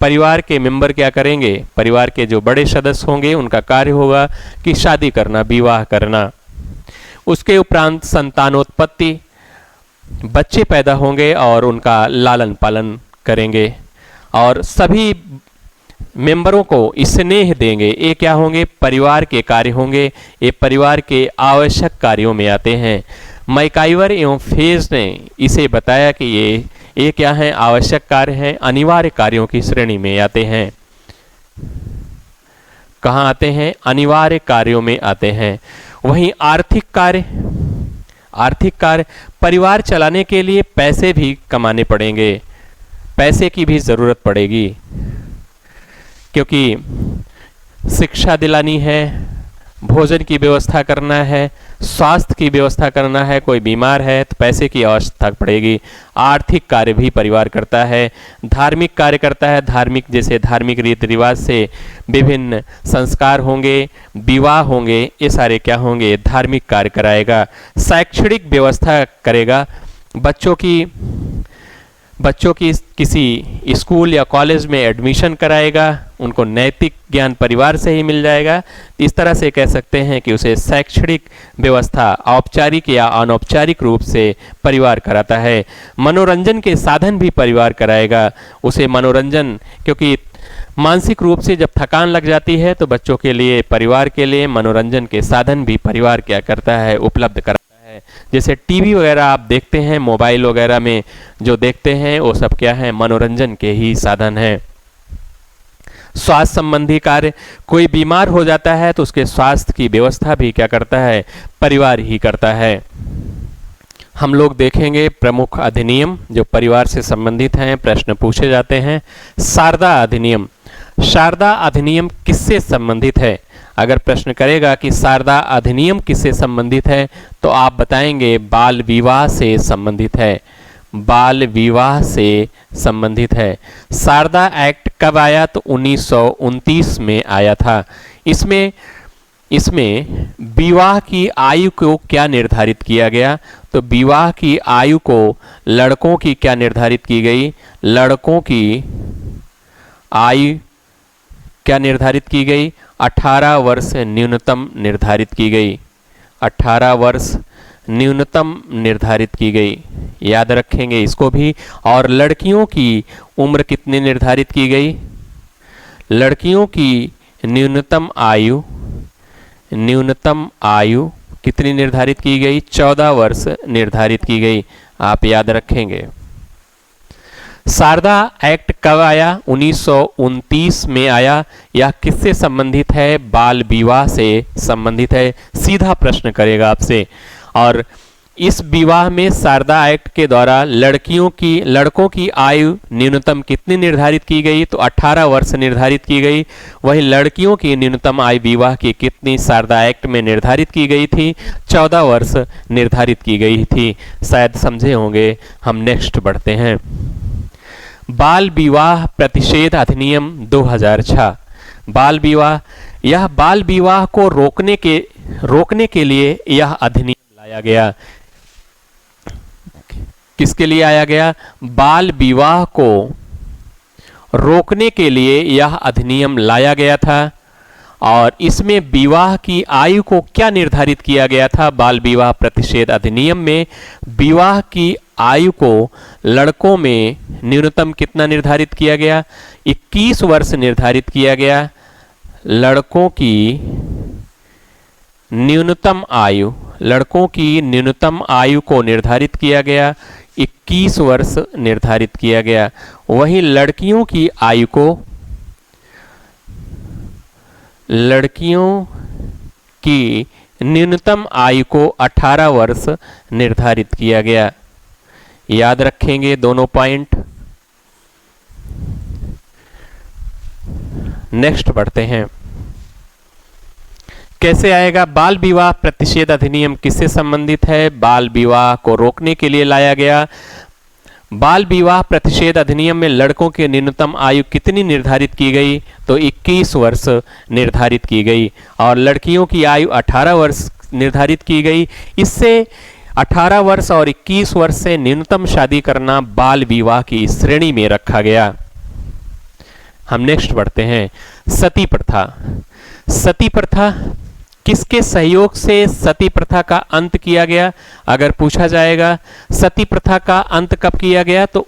परिवार के मेंबर क्या करेंगे? परिवार के जो बड़े सदस्य होंगे उनका कार्य होगा कि शादी करना, विवाह करना। उसके उपरांत संतानोत्पत्ति, बच्चे पैदा होंगे और उनका लालन पालन करेंगे और सभी मेंबरों को स्नेह देंगे। ये क्या होंगे? परिवार के कार्य होंगे। ये परिवार के आवश्यक कार्यों में आते हैं। मैकाइवर एवं फेज ने इसे बताया कि ये क्या है? आवश्यक कार्य हैं, अनिवार्य कार्यों की श्रेणी में आते हैं। कहाँ आते हैं? अनिवार्य कार्यों में आते हैं। वहीं आर्थिक कार्य, आर्थिक कार्य परिवार चलाने के लिए पैसे भी कमाने पड़ेंगे, पैसे की भी जरूरत पड़ेगी, क्योंकि शिक्षा दिलानी है, भोजन की व्यवस्था करना है, स्वास्थ्य की व्यवस्था करना है, कोई बीमार है तो पैसे की आवश्यकता पड़ेगी। आर्थिक कार्य भी परिवार करता है। धार्मिक कार्य करता है, धार्मिक जैसे धार्मिक रीति रिवाज से विभिन्न संस्कार होंगे, विवाह होंगे, ये सारे क्या होंगे? धार्मिक कार्य कराएगा। शैक्षणिक व्यवस्था करेगा, बच्चों की किसी स्कूल या कॉलेज में एडमिशन कराएगा, उनको नैतिक ज्ञान परिवार से ही मिल जाएगा। इस तरह से कह सकते हैं कि उसे शैक्षणिक व्यवस्था औपचारिक या अनौपचारिक रूप से परिवार कराता है। मनोरंजन के साधन भी परिवार कराएगा उसे। मनोरंजन, क्योंकि मानसिक रूप से जब थकान लग जाती है तो बच्चों के लिए, परिवार के लिए मनोरंजन के साधन भी परिवार क्या करता है? उपलब्ध कराता है। जैसे टीवी वगैरह आप देखते हैं, मोबाइल वगैरह में जो देखते हैं वो सब क्या है? मनोरंजन के ही साधन हैं। स्वास्थ्य संबंधी कार्य, कोई बीमार हो जाता है तो उसके स्वास्थ्य की व्यवस्था भी क्या करता है? परिवार ही करता है। हम लोग देखेंगे प्रमुख अधिनियम जो परिवार से संबंधित हैं, प्रश्न पूछे जाते हैं। शारदा अधिनियम, शारदा अधिनियम किससे संबंधित है? अगर प्रश्न करेगा कि शारदा अधिनियम किससे संबंधित है तो आप बताएंगे बाल विवाह से संबंधित है, बाल विवाह से संबंधित है। शारदा एक्ट कब आया? तो 1929 में आया था। इसमें विवाह की आयु को क्या निर्धारित किया गया? तो विवाह की आयु को लड़कों की क्या निर्धारित की गई? लड़कों की आयु क्या निर्धारित की गई? 18 वर्ष न्यूनतम निर्धारित की गई। 18 वर्ष न्यूनतम निर्धारित की गई, याद रखेंगे इसको भी। और लड़कियों की उम्र कितनी निर्धारित की गई? लड़कियों की न्यूनतम आयु कितनी निर्धारित की गई? 14 वर्ष निर्धारित की गई, आप याद रखेंगे। शारदा एक्ट कब आया? 1929 में आया। यह किससे संबंधित है? बाल विवाह से संबंधित है। सीधा प्रश्न करेगा आपसे। और इस विवाह में शारदा एक्ट के द्वारा लड़कों की आयु न्यूनतम कितनी निर्धारित की गई? तो 18 वर्ष निर्धारित की गई। वहीं लड़कियों की न्यूनतम आयु विवाह की कितनी शारदा एक्ट में निर्धारित की गई थी? 14 वर्ष निर्धारित की गई थी। शायद समझे होंगे। हम नेक्स्ट बढ़ते हैं। बाल विवाह प्रतिषेध अधिनियम 2006। बाल विवाह, यह बाल विवाह को रोकने के लिए यह अधिनियम लाया गया। किसके लिए आया गया? बाल विवाह को रोकने के लिए यह अधिनियम लाया गया था। और इसमें विवाह की आयु को क्या निर्धारित किया गया था? बाल विवाह प्रतिषेध अधिनियम में विवाह की आयु को लड़कों में न्यूनतम कितना निर्धारित किया गया? 21 वर्ष निर्धारित किया गया। लड़कों की न्यूनतम आयु को निर्धारित किया गया, 21 वर्ष निर्धारित किया गया। वहीं लड़कियों की न्यूनतम आयु को 18 वर्ष निर्धारित किया गया। याद रखेंगे दोनों पॉइंट। नेक्स्ट बढ़ते हैं। कैसे आएगा? बाल विवाह प्रतिषेध अधिनियम किससे संबंधित है? बाल विवाह को रोकने के लिए लाया गया। बाल विवाह प्रतिषेध अधिनियम में लड़कों की न्यूनतम आयु कितनी निर्धारित की गई? तो 21 वर्ष निर्धारित की गई और लड़कियों की आयु 18 वर्ष निर्धारित की गई। इससे 18 वर्ष और 21 वर्ष से न्यूनतम शादी करना बाल विवाह की श्रेणी में रखा गया। हम नेक्स्ट बढ़ते हैं, सती प्रथा। सती प्रथा, किसके सहयोग से सती प्रथा का अंत किया गया? अगर पूछा जाएगा सती प्रथा का अंत कब किया गया, तो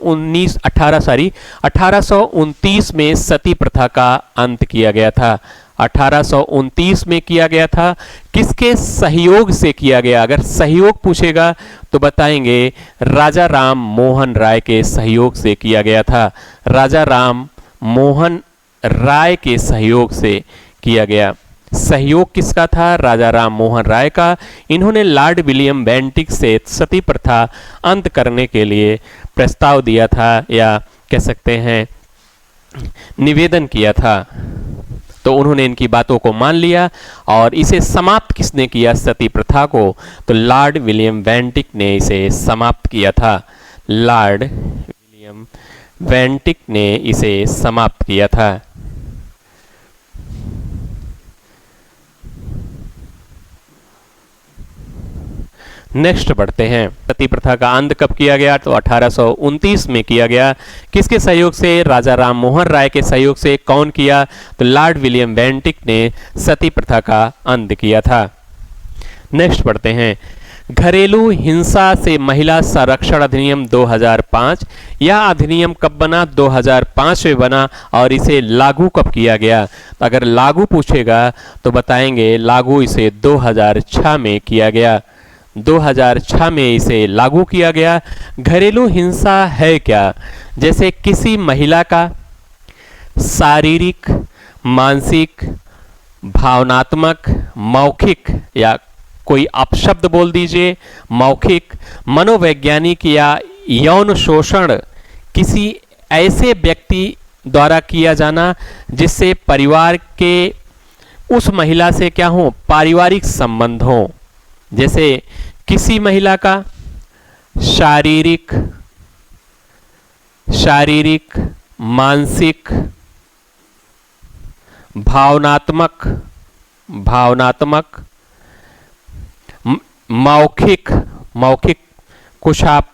1829 में सती प्रथा का अंत किया गया था। 1829 में किया गया था। किसके सहयोग से किया गया? अगर सहयोग पूछेगा तो बताएंगे राजा राम मोहन राय के सहयोग से किया गया था। राजा राम मोहन राय के सहयोग से किया गया। सहयोग किसका था? राजा राम मोहन राय का। इन्होंने लॉर्ड विलियम बेंटिक से सती प्रथा अंत करने के लिए प्रस्ताव दिया था, या कह सकते हैं निवेदन किया था। तो उन्होंने इनकी बातों को मान लिया और इसे समाप्त किसने किया सती प्रथा को? तो लॉर्ड विलियम बेंटिक ने इसे समाप्त किया था। लॉर्ड विलियम बेंटिक ने इसे समाप्त किया था। नेक्स्ट बढ़ते हैं, सती प्रथा का अंत कब किया गया? तो 1829 में किया गया। किसके सहयोग से? राजा राम मोहन राय के सहयोग से। कौन किया? तो लॉर्ड विलियम बेंटिक ने सती प्रथा का अंत किया था। नेक्स्ट बढ़ते हैं, घरेलू हिंसा से महिला संरक्षण अधिनियम 2005। यह अधिनियम कब बना? 2005 में बना और इसे लागू कब किया गया? तो अगर लागू पूछेगा तो बताएंगे लागू इसे 2006 में किया गया। 2006 में इसे लागू किया गया। घरेलू हिंसा है क्या? जैसे किसी महिला का शारीरिक, मानसिक, भावनात्मक, मौखिक, या कोई अपशब्द बोल दीजिए, मौखिक, मनोवैज्ञानिक या यौन शोषण किसी ऐसे व्यक्ति द्वारा किया जाना जिससे परिवार के उस महिला से क्या हो? पारिवारिक संबंध हो। जैसे किसी महिला का शारीरिक, मानसिक, भावनात्मक, मौखिक कुछ आप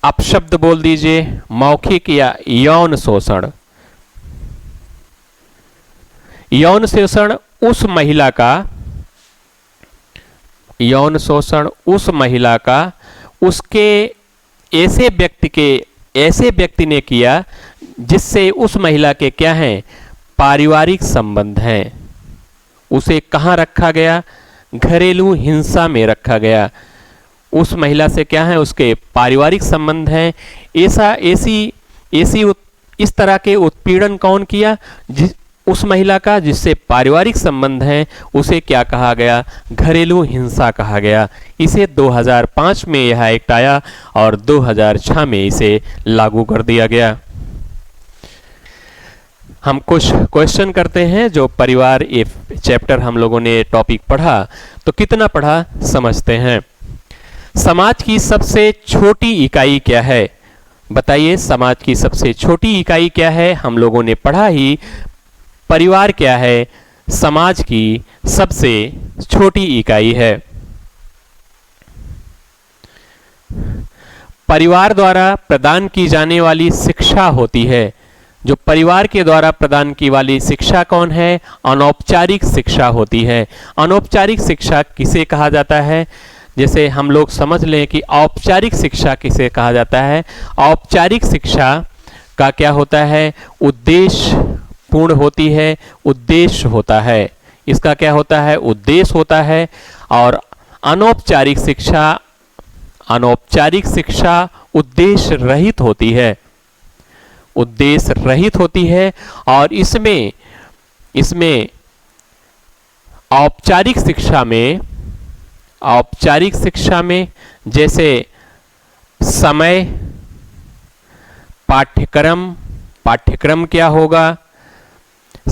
अपशब्द बोल दीजिए, मौखिक या यौन शोषण। यौन शोषण उस महिला का, यौन शोषण उस महिला का उसके ऐसे व्यक्ति ने किया जिससे उस महिला के क्या हैं? पारिवारिक संबंध हैं। उसे कहाँ रखा गया? घरेलू हिंसा में रखा गया। उस महिला से क्या है? उसके पारिवारिक संबंध हैं। इस तरह के उत्पीड़न कौन किया? उस महिला का जिससे पारिवारिक संबंध हैं, उसे क्या कहा गया? घरेलू हिंसा कहा गया। इसे 2005 में यह एक्ट आया और 2006 में इसे लागू कर दिया गया। हम कुछ क्वेश्चन करते हैं जो परिवार ये चैप्टर हम लोगों ने टॉपिक पढ़ा, तो कितना पढ़ा समझते हैं। समाज की सबसे छोटी इकाई क्या है? बताइए, समाज की सबसे छोटी इकाई क्या है? हम लोगों ने पढ़ा ही परिवार क्या है? समाज की सबसे छोटी इकाई है। परिवार द्वारा प्रदान की जाने वाली शिक्षा होती है। जो परिवार के द्वारा प्रदान की वाली शिक्षा कौन है? अनौपचारिक शिक्षा होती है। अनौपचारिक शिक्षा किसे कहा जाता है? जैसे हम लोग समझ लें कि औपचारिक शिक्षा किसे कहा जाता है। औपचारिक शिक्षा का क्या होता है? उद्देश्य पूर्ण होती है, उद्देश्य होता है। इसका क्या होता है? उद्देश्य होता है। और अनौपचारिक शिक्षा उद्देश्य रहित होती है, उद्देश्य रहित होती है। और इसमें औपचारिक शिक्षा में जैसे समय, पाठ्यक्रम क्या होगा,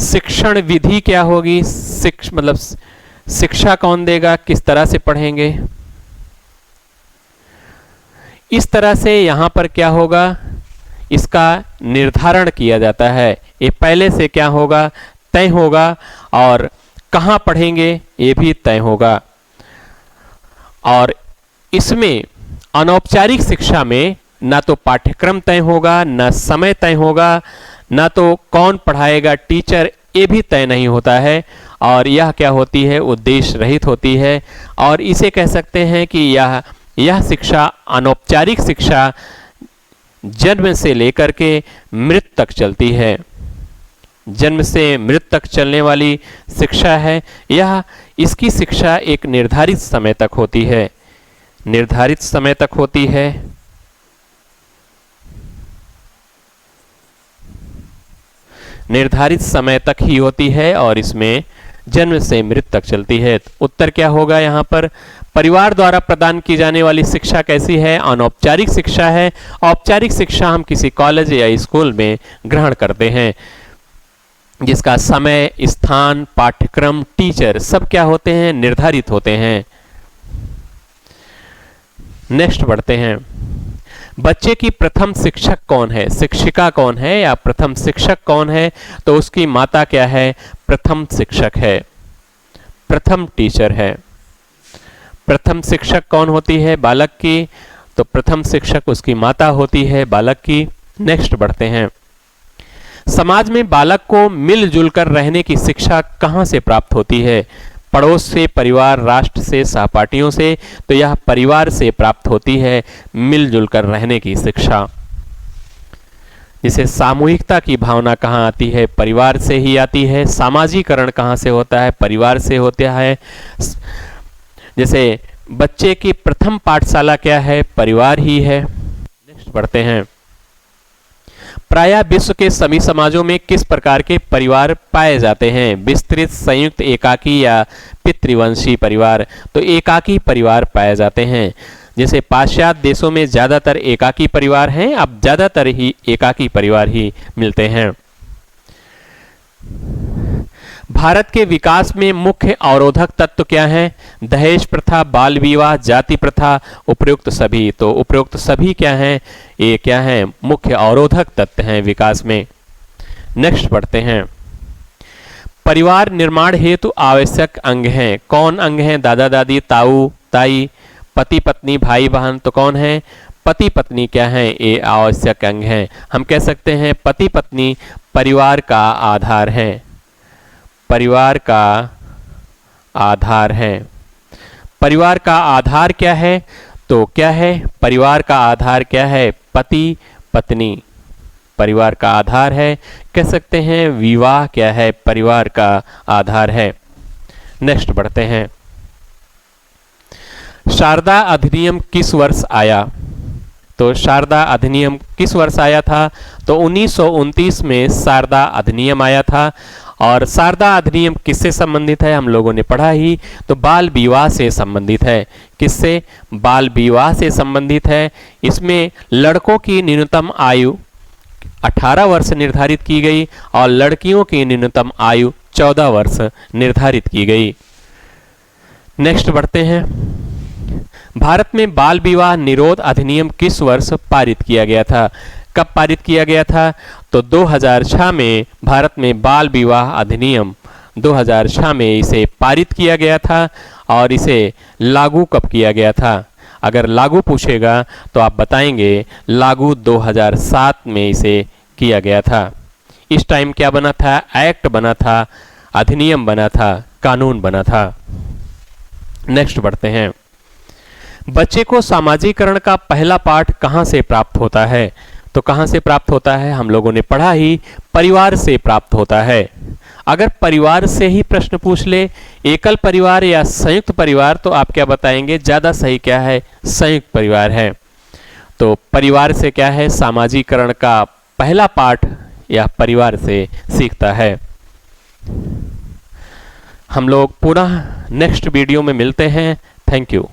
शिक्षण विधि क्या होगी, शिक्षा कौन देगा, किस तरह से पढ़ेंगे, इस तरह से यहाँ पर क्या होगा, इसका निर्धारण किया जाता है। ये पहले से क्या होगा, तय होगा, और कहाँ पढ़ेंगे ये भी तय होगा। और इसमें अनौपचारिक शिक्षा में ना तो पाठ्यक्रम तय होगा, ना समय तय होगा, ना तो कौन पढ़ाएगा, टीचर, ये भी तय नहीं होता है। और यह क्या होती है, उद्देश्य रहित होती है। और इसे कह सकते हैं कि यह शिक्षा, अनौपचारिक शिक्षा, जन्म से लेकर के मृत्यु तक चलती है। जन्म से मृत्यु तक चलने वाली शिक्षा है यह। इसकी शिक्षा एक निर्धारित समय तक होती है, निर्धारित समय तक होती है। निर्धारित समय तक ही होती है और इसमें जन्म से मृत्यु तक चलती है। उत्तर क्या होगा यहाँ पर, परिवार द्वारा प्रदान की जाने वाली शिक्षा कैसी है, अनौपचारिक शिक्षा है। औपचारिक शिक्षा हम किसी कॉलेज या स्कूल में ग्रहण करते हैं, जिसका समय, स्थान, पाठ्यक्रम, टीचर सब क्या होते हैं, निर्धारित होते हैं। नेक्स्ट बढ़ते हैं। बच्चे की प्रथम शिक्षक कौन है, शिक्षिका कौन है या प्रथम शिक्षक कौन है, तो उसकी माता क्या है, प्रथम शिक्षक है, प्रथम टीचर है। प्रथम शिक्षक कौन होती है, बालक की, तो प्रथम शिक्षक उसकी माता होती है बालक की। नेक्स्ट बढ़ते हैं। समाज में बालक को मिलजुल कर रहने की शिक्षा कहाँ से प्राप्त होती है, पड़ोस से, परिवार, राष्ट्र से, सहपाठियों से, तो यह परिवार से प्राप्त होती है मिलजुल कर रहने की शिक्षा। जिसे सामूहिकता की भावना कहाँ आती है, परिवार से ही आती है। सामाजिकरण कहाँ से होता है, परिवार से होता है। जैसे बच्चे की प्रथम पाठशाला क्या है, परिवार ही है। नेक्स्ट बढ़ते हैं। प्रायः विश्व के सभी समाजों में किस प्रकार के परिवार पाए जाते हैं, विस्तृत, संयुक्त, एकाकी या पितृवंशी परिवार, तो एकाकी परिवार पाए जाते हैं। जैसे पाश्चात्य देशों में ज़्यादातर एकाकी परिवार हैं, अब ज़्यादातर ही एकाकी परिवार ही मिलते हैं। भारत के विकास में मुख्य अवरोधक तत्व क्या हैं, दहेज प्रथा, बाल विवाह, जाति प्रथा, उपयुक्त सभी, तो उपयुक्त सभी क्या हैं, ये क्या हैं, मुख्य अवरोधक तत्व हैं विकास में। नेक्स्ट बढ़ते हैं। परिवार निर्माण हेतु आवश्यक अंग हैं, कौन अंग हैं, दादा दादी, ताऊ ताई, पति पत्नी, भाई बहन, तो कौन है, पति पत्नी क्या है, ये आवश्यक अंग हैं। हम कह सकते हैं पति पत्नी परिवार का आधार है, परिवार का आधार है। परिवार का आधार क्या है, तो क्या है, परिवार का आधार क्या है, पति पत्नी परिवार का आधार है। कह सकते हैं विवाह क्या है, परिवार का आधार है। नेक्स्ट बढ़ते हैं। शारदा अधिनियम किस वर्ष आया, तो शारदा अधिनियम किस वर्ष आया था, तो 1929 में शारदा अधिनियम आया था। और शारदा अधिनियम किससे संबंधित है, हम लोगों ने पढ़ा ही, तो बाल विवाह से संबंधित है। किससे, बाल विवाह से संबंधित है। इसमें लड़कों की न्यूनतम आयु 18 वर्ष निर्धारित की गई और लड़कियों की न्यूनतम आयु 14 वर्ष निर्धारित की गई। नेक्स्ट बढ़ते हैं। भारत में बाल विवाह निरोध अधिनियम किस वर्ष पारित किया गया था, कब पारित किया गया था, तो 2006 में भारत में बाल विवाह अधिनियम 2006 में इसे पारित किया गया था। और इसे लागू कब किया गया था, अगर लागू पूछेगा तो आप बताएंगे लागू 2007 में इसे किया गया था। इस टाइम क्या बना था, एक्ट बना था, अधिनियम बना था, कानून बना था। नेक्स्ट बढ़ते हैं। बच्चे को सामाजिकरण का पहला पाठ कहाँ से प्राप्त होता है, तो कहाँ से प्राप्त होता है, हम लोगों ने पढ़ा ही, परिवार से प्राप्त होता है। अगर परिवार से ही प्रश्न पूछ ले, एकल परिवार या संयुक्त परिवार, तो आप क्या बताएंगे, ज़्यादा सही क्या है, संयुक्त परिवार है। तो परिवार से क्या है, सामाजिकरण का पहला पाठ या परिवार से सीखता है। हम लोग पुनः नेक्स्ट वीडियो में मिलते हैं। Thank you.